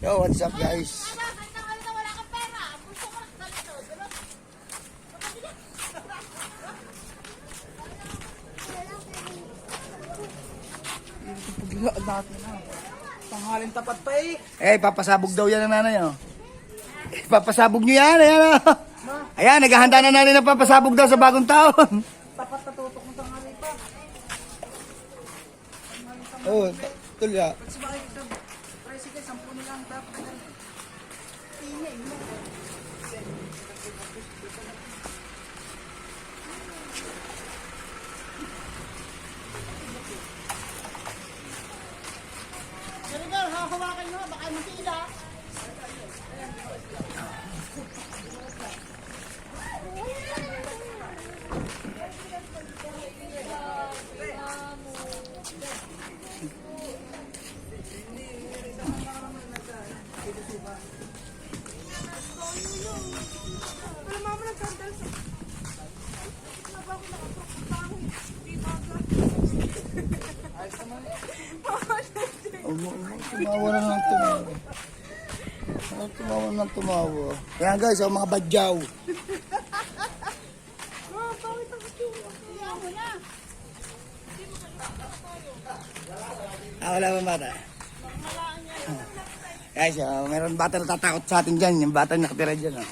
Yo, what's up guys? Paglaan natin na. Tanghalin tapat pa eh. Eh, papasabog daw yan ng nanay, oh. Papasabog nyo yan, ayan, oh. Ayan, naghahanda na nanay na papasabog daw sa bagong taon. Tapat na tutok ng tanghali pa. Oh, tulya. Pag sumakay ka, tricycle, 10 na lang. Dapat na. Tingin mo. Garigar, hahawakan mo. Baka matila. Tumawa na lang tumawa. Tumawa na lang tumawa. Ayan guys, oh, mga badyaw. Wala ba bata? Guys, oh, meron bata na tatakot sa atin dyan. Yung bata na nakatira dyan. Oh.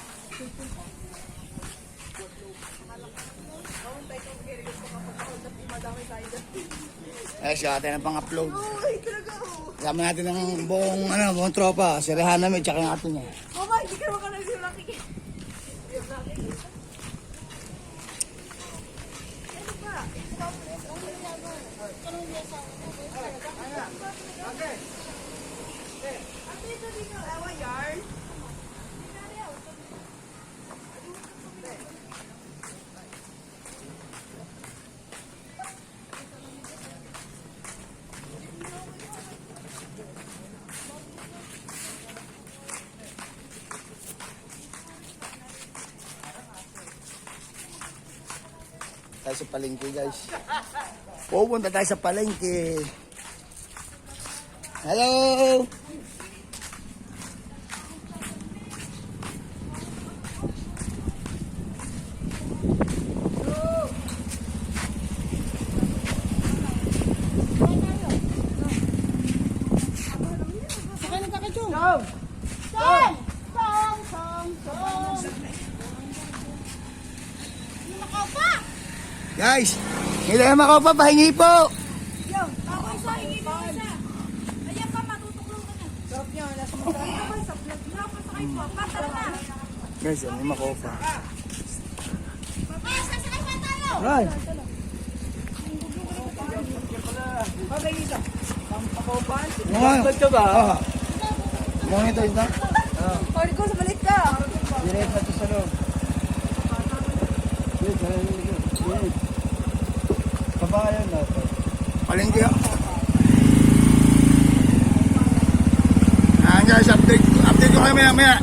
Guys, oh, atin ang pang-upload. Kasama natin ng buong tropa. Si Rehana may tsaka yung ato niya. Mama, hindi ka naman ka nagsimulaki. Tayo sa palengke guys. Pupunta tayo sa palengke. Hello! Sakay na ka, Chong. Guys, hindi tayo makaupa, pahingi po. Yo, ako isa, hingi mo isa. Ayan pa, matutuklong ka na. Sarap niya, nasa mga sa vlog. Napasakay po, patara na. Guys, hindi makaupa. Papaya, sasakay pa tayo. Right. Okay, isa. Pampapaupan. Vlog ka ba? Oo. Monitor ito? Sorry ko, sa balik ka. Direct na ito sa loob. Kabayan natin. Palengke ako. Ayan guys, update ko kayo maya.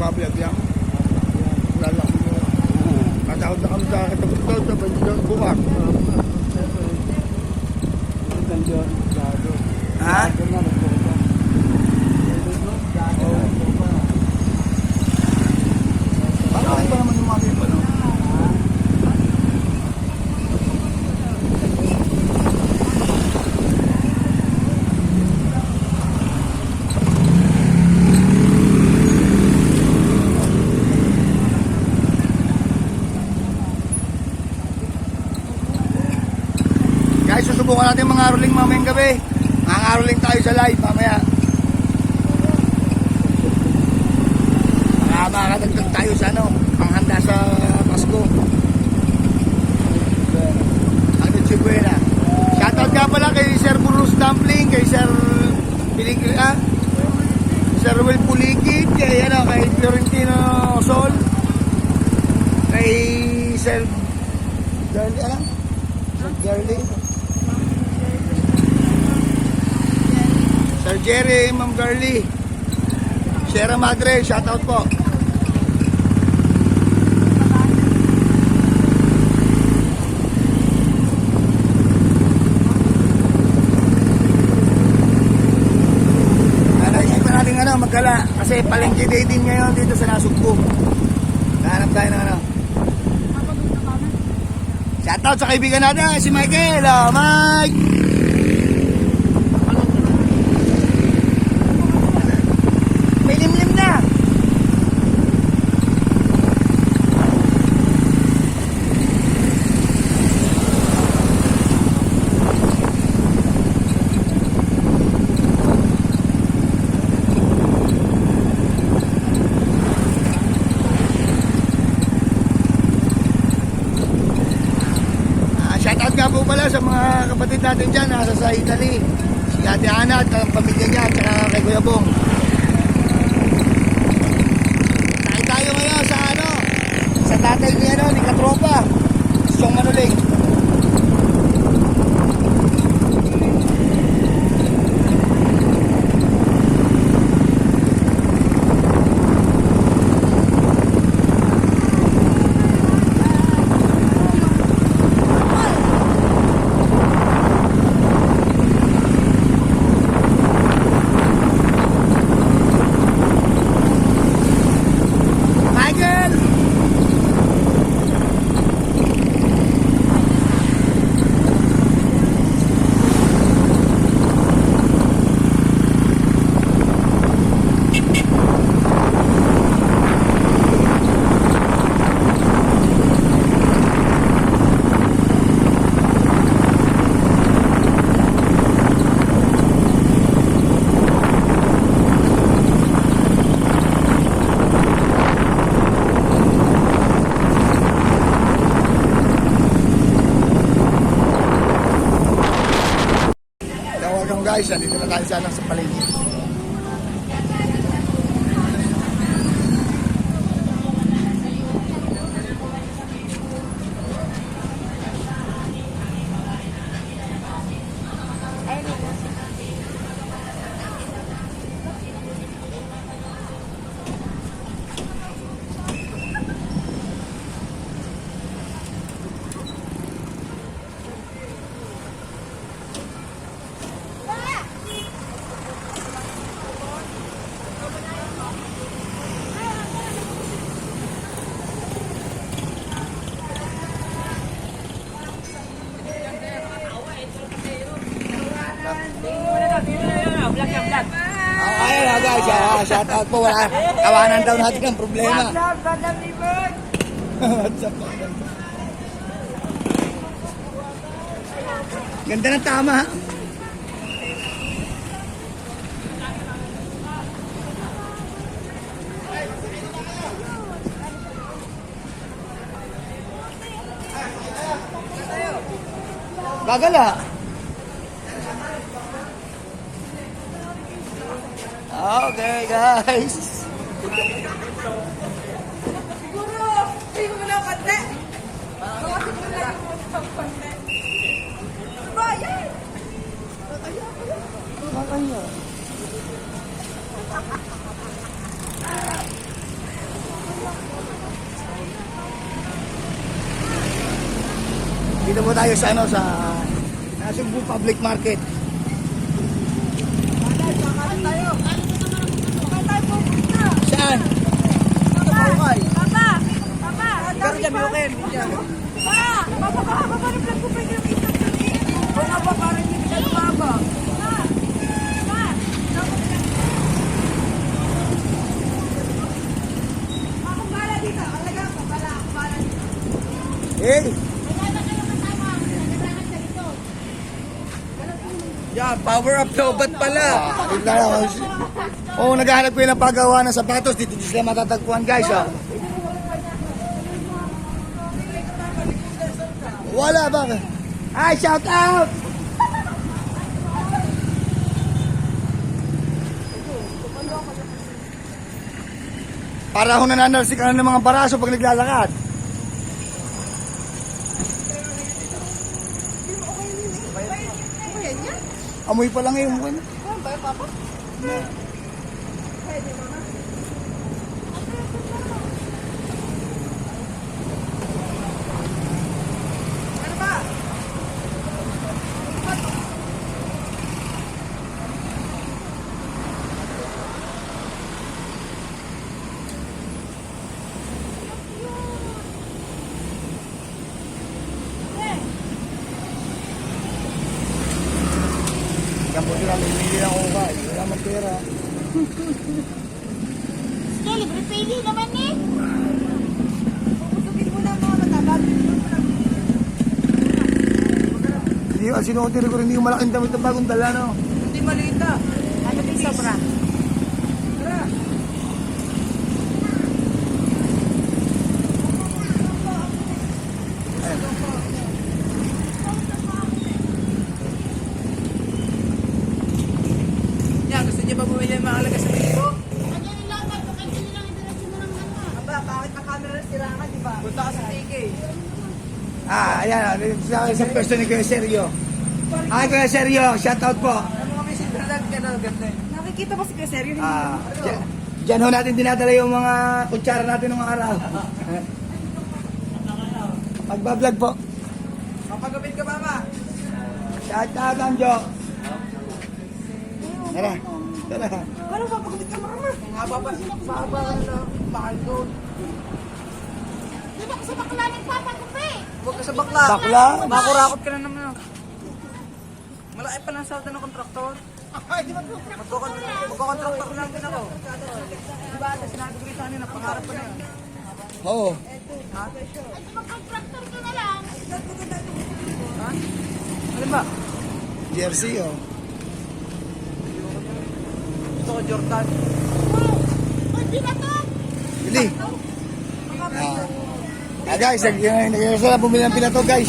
Bablog yan. Lalaki mo. Matakot na kami sa katapos daw. Bukas. Ha? Bakit pa naman yung mga people, no? subukan natin mga aroling mamayang gabi. Mga aroling tayo sa live mamaya. Makakadagdag tayo sa ano, panghanda sa Pasko. Ang Noche Buena. Shoutout nga pala kay Sir Burros Dumpling, kay Sir Piligri, Sir Will Pulikid, kay Florentino Sol, kay Sir Garly, Sir Jerry, Ma'am Garly, Sierra Madre, shoutout po. Naisipan natin magkala kasi palengke day din ngayon dito sa Nasugbo. Nahanap tayo ng shoutout sa kaibigan natin, si Michael. Mike! May limlim na. Shoutout nga po pala sa mga kapatid natin dyan, nasa sa Italy. Si Ate Ana at ang pamilya niya at saka kay Kuya Bong. Tayo tayo ngayon sa tatay niya ni Katropa, Siyong Manuling. Guys, dito na tayo sana sa palengke. Okay na guys, shout out po. Kawanan daw natin ang problema. What's up? Ganda ng tama. Gagala. Okay guys. Siguro, hindi ko na kante. Baka siguro lang mo sa kante. Brian! Makanya. Dito po tayo sa sa Nasugbu Public Market. Saan? Papa! Pero dyan mo kayo, dyan. Papa, baka rin lang ko pa yung isang kami. Wala ba parang hindi ka lumaba? Ako bala dito. Alaga ako. Bala dito. Hey! Power up lobat pala. Oo, naghahanap ko yun ng paggawa ng sapatos. Dito sila matatagpuan, guys. Oh. Wala ba? Ay, shout out! Para ako nananalsik ka ng mga baraso pag naglalakad. Amoy pa lang yung mukha. Yan po sila, may lang ako ka. Wala mang pera. Sige, libre pili naman eh. Pupusugin mo na mga matabag. Hindi yung sinuotin ko rin yung malaking damit na bagong dala, no? Hindi malita. Ano ba sobra? Tara. Yan, gusto niyo ba bumili ng mga alaga sa libo? Kanya nilang ito, kanya nilang ito mo ng ano. Aba, bakit ang camera sira ka, di ba? Punta ka sa TK. Ayan, sa pwesto ni Kuya Sergio. Ay, Kuya Sergio, shout out po. Ano mga may sindralan ka na, ganda. Nakikita ba si Kuya Sergio? Diyan ho natin dinadala yung mga kutsara natin ng mga araw. Magbablog po. Kapagabit ka ba, ma? Shout out, Anjo. Tara, tara. Ano papagabit ka, mama? Baba ka na, mahal ko. Doon ako sa bakla ng papa ko pa eh. Huwag ka sa bakla. Bakla? Makurakot ka na naman. Malaki pa ng salta ng kontraktor. Magkokontraktor lang din ako. Diba, sinabi ko rin sa kanina, pangarap ko na yun. Oo. Ha? Ay, mag-contractor ka na lang. Ha? Alin ba? Jersey, oh. Gusto ko Jordan. Wow! Pwede na to. Bili. Guys, nag-iasa na bumili ng pinato, guys.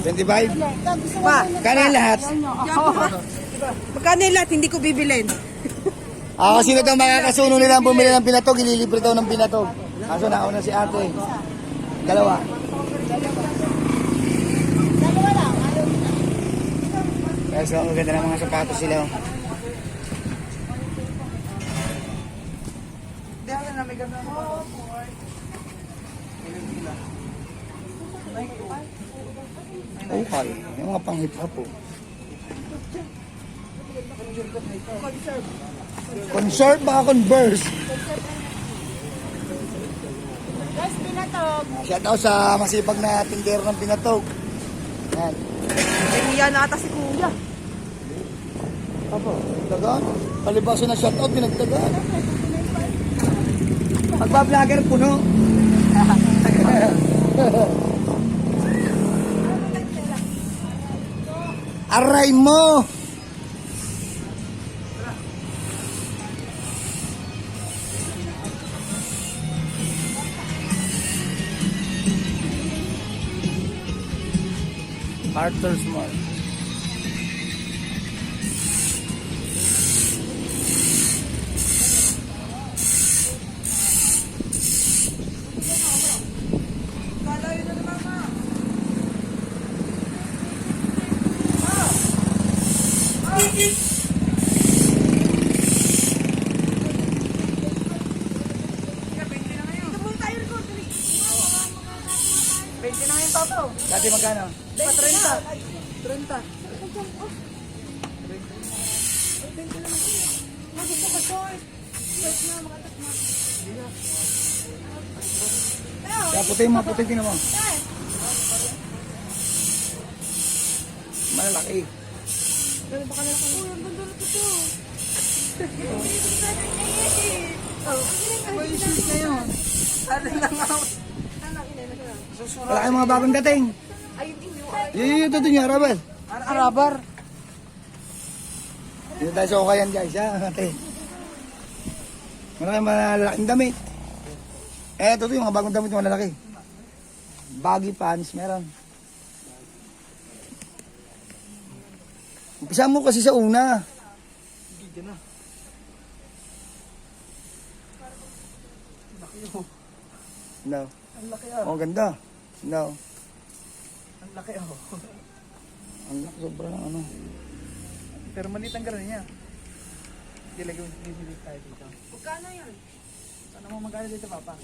25? Ma, Kano yung lahat? magkano yung lahat? Hindi ko bibilin. Kasi sino daw makakasuno nila ang bumili ng pinatog, ililibre daw ng pinatog. Kaso nauna si ate. Dalawa. Dalawa lang. Ayaw na. Guys, ang maganda ng mga sapatos sila. Oh. Hindi ako na may ganda mo. Okay. Yung mga pang hip hop po. Concert baka converse. Guys, pinatog. Shout out sa masipag na tindero ng pinatog. Yan. May kuya na ata si kuya. Apo, tagaan. Palibaso na shout out, pinagtagaan. Magba-vlogger puno. Aray mo! Arthur's Mall. Kalayo na naman, ma. Dati magkano? 30. Kaya puti mo, puti tingnan mo. Malalaki. May shoes na yun. Ano lang ako? Wala kayong mga bagong dating. Yun, ito niya, Robert. Arabar. Dito tayo sa ukayan guys, ha? Ate. Marami malalaking damit. Ito yung mga bagong damit yung malalaki. Baggy pants, meron. Umpisa mo kasi sa una. Hindi na. Laki oh. No. Ang laki oh. Oh, ganda. No. Ang laki oh. Ang laki, sobra ng ano. Pero maliit ang gano'n niya. Dilagay tayo dito. Magkano yan? Ano mo magkano dito, Papa?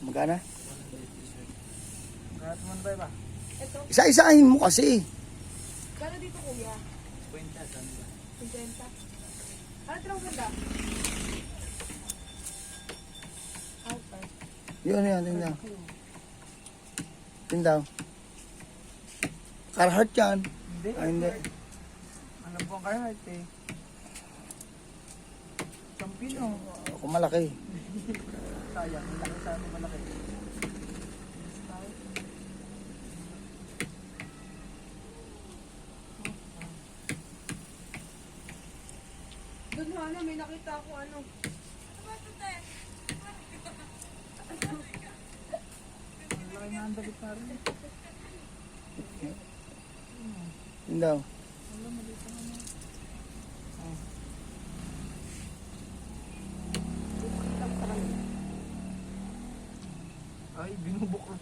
Magkana? Magkano mo ba ba? Ito. Isa-isahin mo kasi. Gano dito kuya? 50. Ano ito ang ganda? Okay. Yun, tingnan. Tingnan. Carhartt yan. Hindi. Ay, hindi. Alam ko ang Carhartt eh. Champino. Ako malaki. Sayang, malaki sa atin malaki. Doon Hana, may nakita ako ano. Ang laki nga ang dalit na rin. Tingnan. Ay, binubok ko.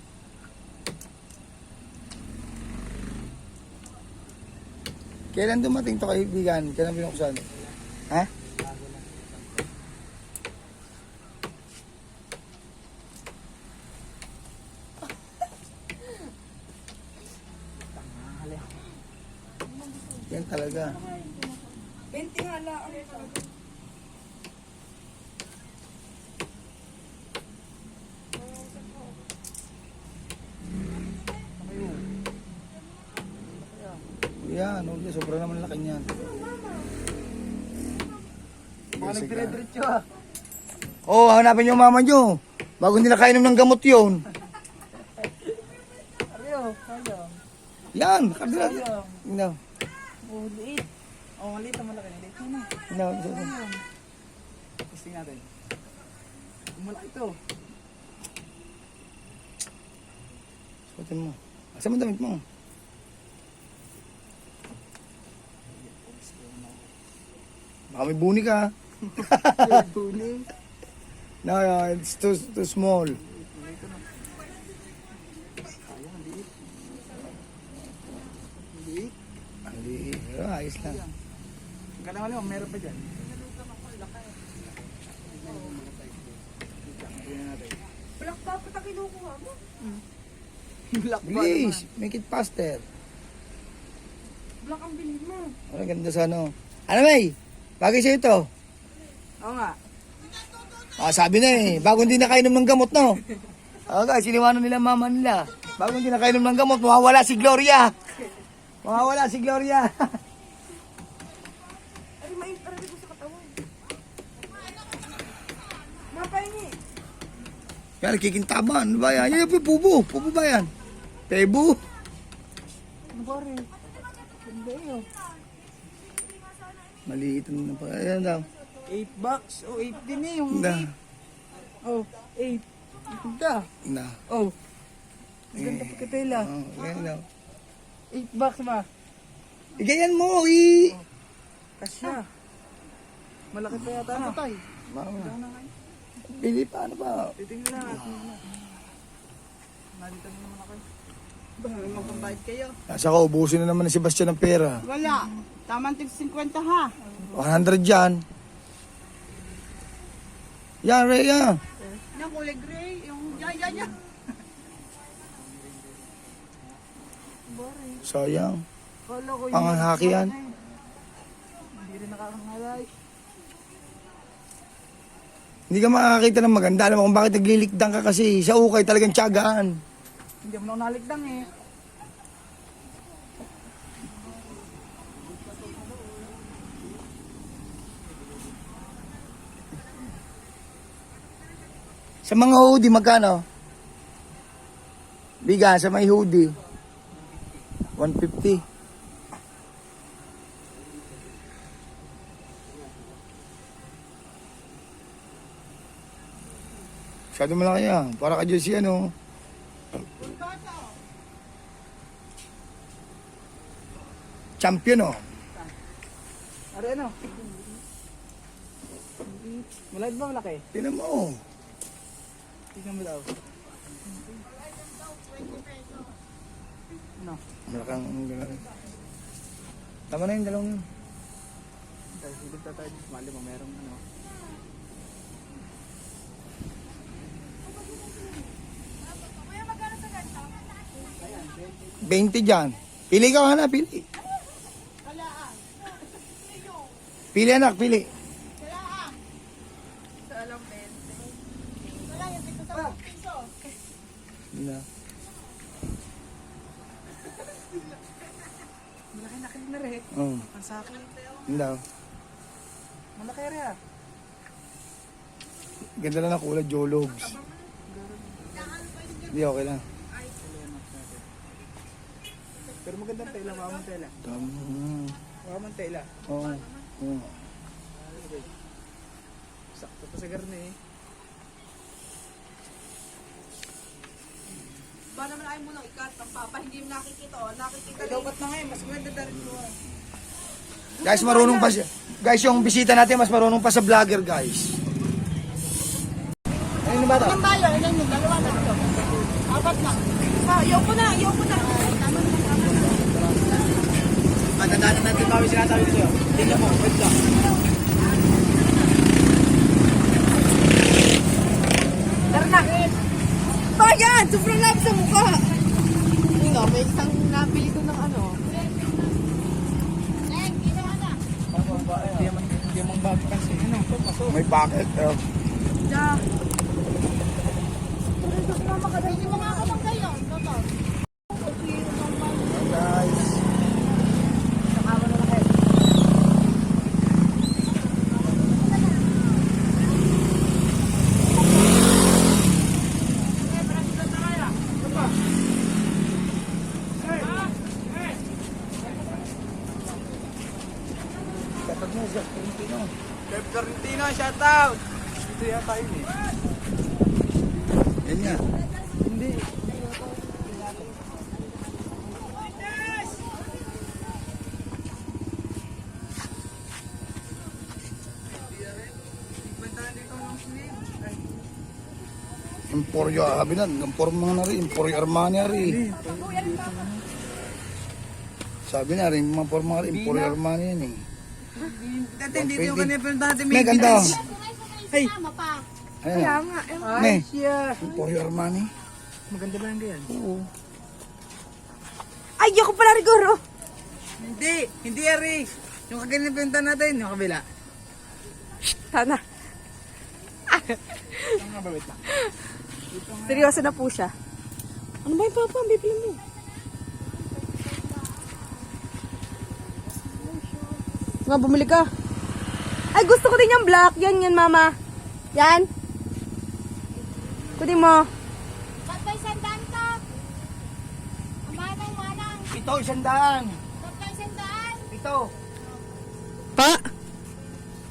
Kailan dumating to kaibigan? Kailan binuksan? Ha? Yan talaga. 20 nga lang. Yan, okay, sobra naman laki niyan. Mga nagdire-diretso ah. Oh, hanapin yung mama nyo. Bago hindi nakainom ng gamot yun. Ariyo, sayang. Yan, nakadala. No. Oh, liit. Oh, maliit ang malaki. Liit na. No. Testing natin. Malaki ito. Suotin mo. Asa mo damit mo? Baka may buni ka. Tuning. No, it's too small. Liit. Hindi, pero ayos lang. Galang meron pa dyan. Black pa pa kinukuha mo. Black ba Please, naman? make it faster. Black ang bilhin mo. Ano ganda sa ano? Ano may? Bagay sa'yo ito. Oo nga. Ah, sabi na eh, bago hindi nakainom ng gamot, no? Ah, guys, siniwanan nila ang mama nila. Bago hindi nakainom ng gamot, mawawala si Gloria. Mawawala si Gloria. Ay, mainit ko sa katawan. Mapahingi. Yan, kikintaban. Ano ba yan? Yan, pubo. Pubo ba yan? Tebo. Ano ba rin? Hindi yun. Maliit na pa. Ayan daw. 8 bucks. Oh, 8 din eh. Yung Na. Oh, 8. Ganda. Na. Oh. Ganda pa katela. Oh, ayan daw. 8 bucks ma. Igayan mo, Kasya. Malaki pa yata na. Tay. Mama. Pili pa, ano ba? Titingnan na natin. Nalita mo naman ako. Ba, may magpambayad kayo? Nasa ka, ubusin na naman ni Sebastian ng pera. Wala. Tamang tig 50 ha. 100 dyan. Yan, Ray, yan. Yung kulay gray. Yung yan. Sayang. Kala ko Panghahaki yan. Hindi rin nakakangalay. Hindi ka makakakita ng maganda. Alam mo kung bakit naglilikdang ka kasi. Sa ukay talagang tiyagaan. Hindi mo na nalikdang eh. Sa mga hoodie, magkano? Biga, sa may hoodie. 150. Masyado malaki yan. Para ka dyan si ano. Champion oh. Are ano? Malaki ba malaki? Tingnan mo. Tingnan mo daw. Ano? Malakang gano'n. Tama na yung dalawang yun. Silip na tayo. Mali mo, merong ano. Kuya, magkano sa ganito? 20 dyan. Pili ka na, pili. Pili anak, pili. Sa alam, 20. Wala, yung dito sa piso. Na. Malaki-laki na rin. Oh, Ang sa akin. yun daw. Malaki rin ah. Ganda lang na kulay, Jologs. Hindi, okay lang. Pero magandang tela, mamang tela. Tama. Mamang tela. Oo. Oo. Sakto pa sa garne eh. Ba naman ayaw mo nang ikat ng papa, hindi mo nakikita o, nakikita Ikaw ba't na ngayon? Mas maganda na rin mo ah. Guys, marunong pa siya. Guys, yung bisita natin, mas marunong pa sa vlogger, guys. Ano yung bata? Ang bayo, ilan yung dalawa na ito? Apat na. Ah, ayaw ko na, ayaw ko na. Matandaan natin ba yung sinasabi ko sa'yo? Tingnan mo, wait lang. Tara na. Bayan! Sobrang lab sa mukha. Hindi nga, may isang nabili ko ng ano. Hindi mong bag kasi. Ano? Pasok. May bucket. Da. Hindi mo nga ako lang kayo. Totoo. Guys. Kapag mo, Zach, Pilipino. Kev Correntino, shout out! Ito yata yun eh. Yan nga. Hindi. Emporio, sabi na, Emporio na rin, Emporio Armani na rin. Sabi na rin, mga forma rin, Emporio Armani yan eh. Dati hindi yung kanina pero dati May ganda. Hey! Ayan na. Ay, Ne. siya! Emporio Armani. Maganda ba yung ganyan? Oo. Ay, ako pala rigoro. Hindi Ari! Yung kaganyan pinta natin, yung kabila. Sana. Ang nga ba, wait lang. Seryoso na po siya. Ano ba yung papa? Ang bibili mo. Nga, bumili ka. Ay, gusto ko din yung black. Yan, mama. Yan. Kunin mo. Tatay sandaan to. Manang. Ito, 100. Tatay sandaan. Ito. Pa?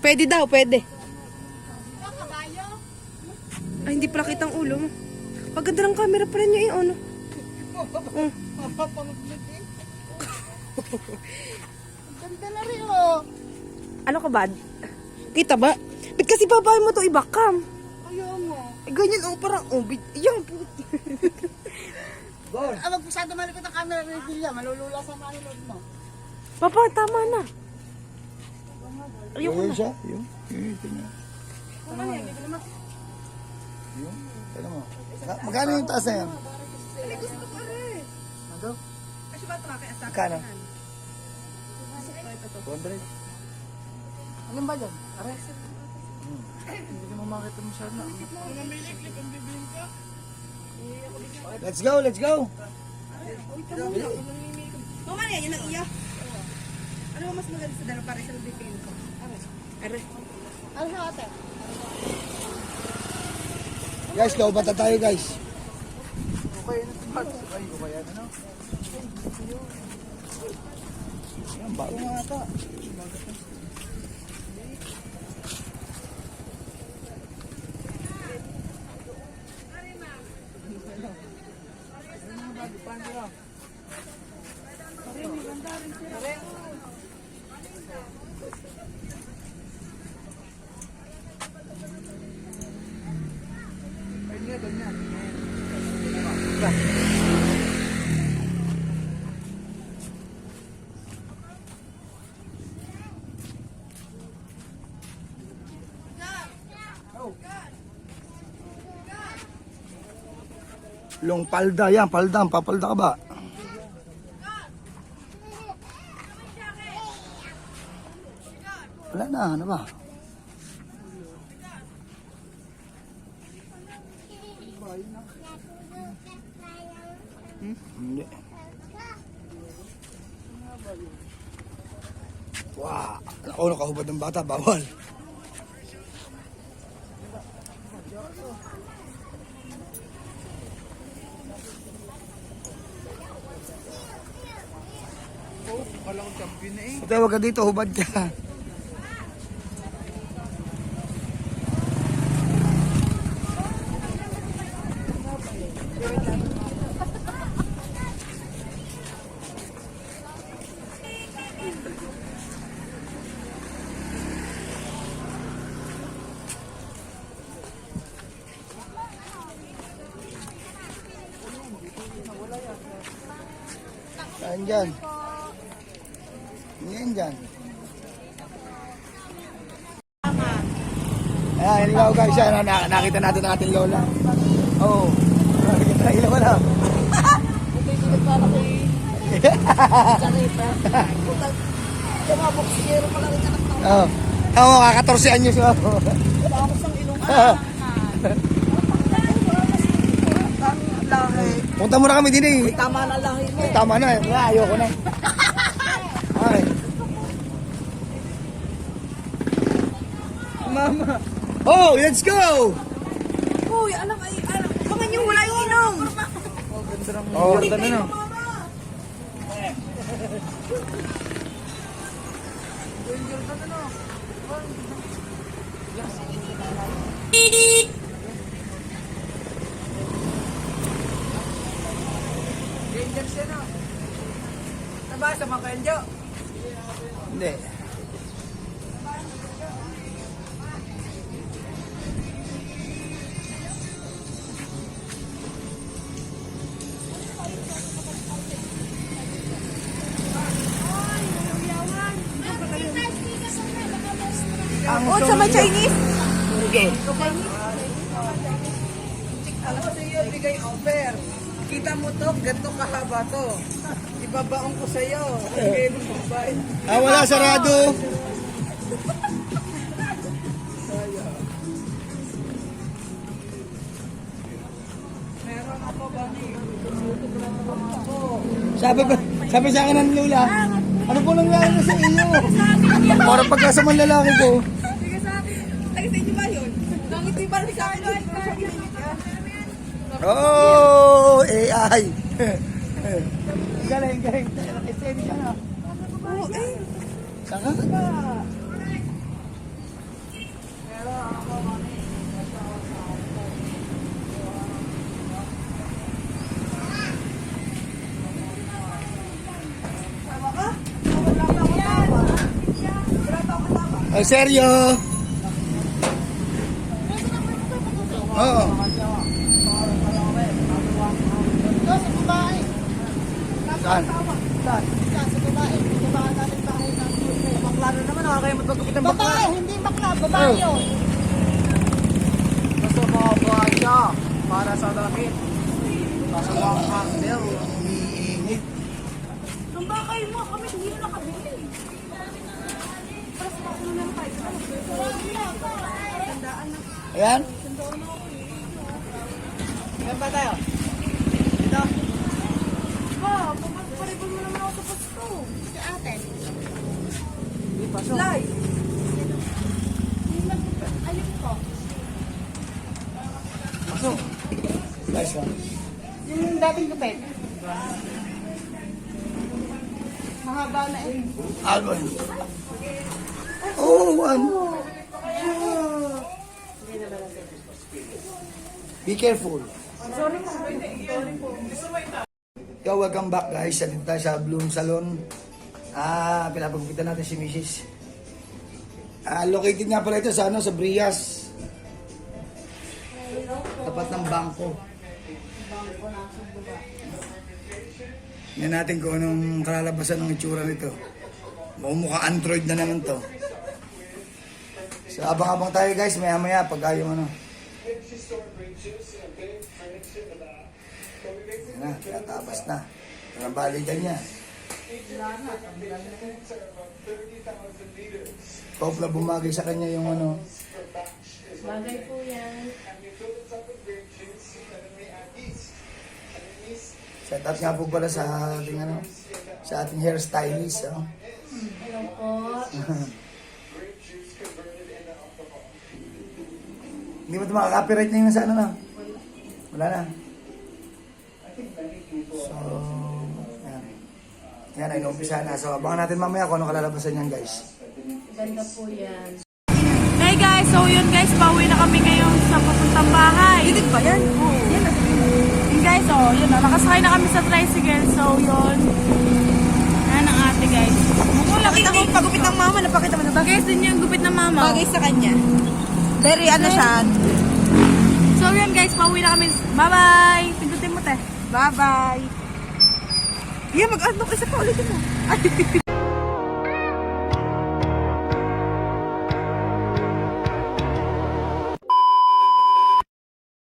Pwede daw, pwede. Ito, kabayo. Ay, hindi pala kitang ulo mo. Paganda ng camera pa rin niyo yung ano. Ganda na rin, oh. Ano ka ba? Kita ba? Ba't kasi babae mo to ibakam? Ayaw mo. Eh, ganyan, oh, parang, oh, yan, Ah, wag masyado malikot ang camera ni Bilya. Malulula sa manilod mo. Papa, tama na. Ayoko Yun na. siya. Yun. Yun. Ito na. Yun. Tignan mo. Magkano yung taas na yan? Ano? Magkano? 200. Alin ba dyan? Ares? Hindi ko makita masyado na. Let's go, let's go. Mama niya, yun ang iya. Ano ba mas maganda sa dalawa para sa bibigyan ko? Are. Ano sa ate? Guys, laubata tayo guys. Okay na ito. Ay, okay yan. Ano? Yan, bago nga ata. ka. Long palda yan, palda. Papalda ka ba? Wala na, ano ba? Hindi. Wow! Ako, nakahubad ng bata, bawal. Wala akong champion na eh. Ito, huwag ka dito, hubad ka. Saan dyan? Yan dyan. Ayan, ikaw guys, yan, nakita natin ang ating lola. Oo. Nakita na ilaw na. Oo. Oo, kaka-14 anyos. Punta mo na kami din eh. Tama na lang yun. Tama na eh. Ayoko na. Ay. Mama. Oh, let's go! Uy, alam, mga nyo, wala yung inom. Oh, Ganda na no. Rangers yan o. Nabasa mo kayo, Jo? hindi. Oh, sa may Chinese? Alam ko sa iyo, bigay offer. Kita mo to, ganito kahaba to. Ibabaon ko sa iyo. Bigay mo babae. Ah, wala, sarado. Meron ako ba ni? Sabi sa akin ng lula, ano po nangyari na sa iyo? Parang pagkasaman lalaki ko. Sige sa akin. Taga sa inyo ba yun? Nangiti ba rin sa akin? Oh, AI. Galing, galing. Steady ka na. Oo, eh. Saka? Oh, seryo? Oo. Sa babae. Saan? Sa babae. Babae natin bahay ng Bakla na naman, nakakaya magpagkapit ng bakla. babae, hindi bakla. Babae yun. Gusto mo buhay siya para sa damit. Sa mga handle. Umiinit. Nung ba kayo mo, kami hindi na nakabili. Tapos ako ng 5. Ayan. Saan ba tayo? Dito? Ba, pumapariban mo naman ako sa pasto. Si ate. Di pa siya. Live. Ayun ko. Pasok. Nice one. Yung dating gupit. Mahaba na eh. Ano yun? Oh, be careful. Yo, welcome back guys. Dito tayo sa Bloom Salon. Pinapagupitan natin si Mrs. Located nga pala ito sa Brias. Tapat ng bangko. Tingnan natin kung anong kalalabasan ng itsura nito. Mukha Android na naman to. So abang-abang tayo guys, maya-maya pagka yung ano. Yan na, tinatabas na. Parang balikan niya. Kopla bumagay sa kanya yung ano. Bagay po yan. Shout out nga po pala sa ating ano, sa ating hairstylist. Oh. Hello po. Hindi mo ito makaka-copyright na yun sa ano na. Wala na. So, yan. Yan ay inumpisa na. So, abangan natin mamaya kung ano kalalabasan yan guys. Ganda po yan. Hey guys, so yun guys, pauwi na kami ngayon sa papuntang bahay. Hindi ba yan? Yun guys, oh, yun na, nakasakay na kami sa tricycle, so yun. Yan ang ate guys. Nakita mo, pagupit ng mama, napakita mo na ba? Guys, din yung gupit ng mama. Bagay sa kanya. Very ano siya. So yun guys, pauwi na kami. Bye-bye! Pindutin mo te. Bye-bye. Yeah, mag-ano kasi pa ulit mo.